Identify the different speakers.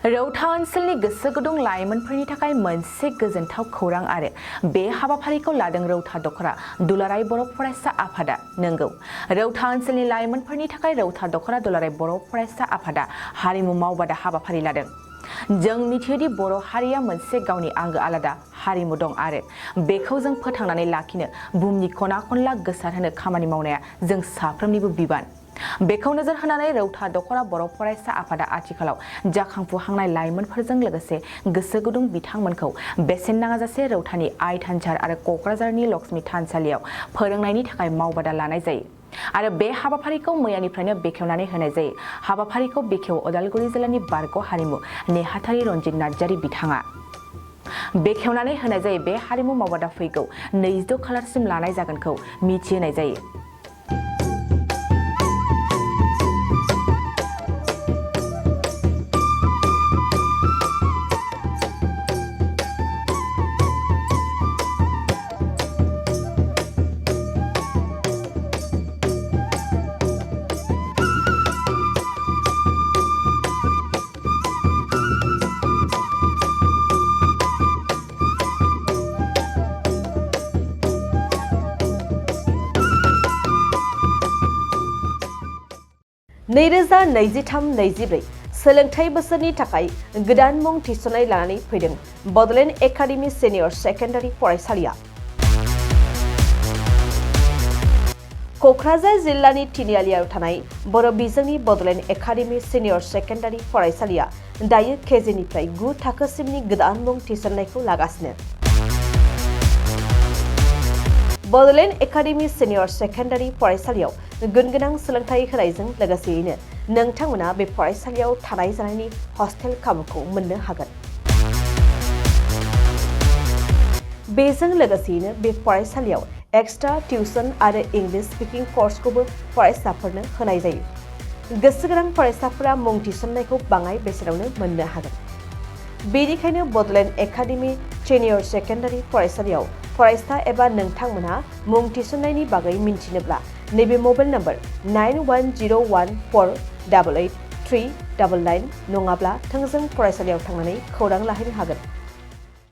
Speaker 1: रौता ओनसोलनि गोसो गुदुं लाइमोनफोरनि थाखाय मोनसे गोजोनथाव खौरां आरो बे हाबाफारिखौ लादों रौता दख'रा दुलाराय बर' फरायसा आफादा। नंगौ, रौता ओनसोलनि लाइमोनफोरनि थाखाय रौता दख'रा दुलाराय बर' फरायसा आफादा हारिमु मावबादा हाबाफारि लादों। जों मिथियोदि बर' हारिया मोनसे गावनि आंगो आलादा हारिमु दं आरो बेखौ जों फोथांनानै लाखिनो बुहुमनि खना खनला गोसारहोनो खामानि मावनाया जों साफ्रोमनिबो बिबान। बेखौ नोजोर होनानै रौता दख'रा बर' फरायसा आफादा आथिखालाव जाखांफुहांनाय लाइमोनफोरजों लोगोसे गोसो गुदुं बिथांमोनखौ बेसेन नाङाजासे रौतानि आइ थानसार आरो क'क्राझारनि लक्ष्मी थानसालियाव फोरोंनायनि थाखाय मावबादा लानाय जायो आरो बे हाबाफारिखौ मैयानिफ्रायनो बेखेवनानै होनाय जायो। हाबाफारिखौ बेखेव उदालगुरि जिल्लानि बारग' हारिमु नेहाथारि रन्जित नार्जारि बिथाङा बेखेवनानै होनाय जायो। बे हारिमु मावबादा फैगौ 22 खालारसिम लानाय जागोनखौ मिथिहोनाय जायो।
Speaker 2: नैरोजा 23-24 सोलोंथाइ बोसोरनि थाखाय गोदान मुं थिसननाय लानानै फैदों बड'लेण्ड एकाडेमि सिनियर सेकेन्डारि फरायसालिया। क'क्राझार जिल्लानि तिनिआलियाव थानाय बर' बिजोंनि बड'लेण्ड एकाडेमि सिनियर सेकेन्डारि फरायसालिया दायो केजिनिफ्राय 9 थाखोसिमनि गोदान मुं थिसननायखौ लागासिनो। बड'लेण्ड एकाडेमि सिनियर सेकेन्डारि फरायसालियाव गुनगोनां सोलोंथाइ होनायजों लोगोसेयैनो नोंथांमोना बे फरायसालियाव थानाय जानायनि हस्टेल खाबुखौ मोननो हागोन। बेजों लोगोसेयैनो बे फरायसालियाव एक्सट्रा टिउसन आरो इंलिश स्पिकिं कर्सखौबो फरायसाफोरनो होनाय जायो। गोसो गोनां फरायसाफोरा मुं थिसननायखौ बाङाय बेसेनावनो मोननो हागोन। बेनिखायनो बड'लेण्ड एकाडेमि सिनियर सेकेन्डारि फरायसालियाव फरायसा एबा नोंथांमोनहा मुं थिसननायनि बागै मिन्थिनोब्ला नैबे मबाइल नम्बर 9101488399 नङाब्ला थोंजों फरायसालियाव थांनानै खौरां लाहैनो हागोन।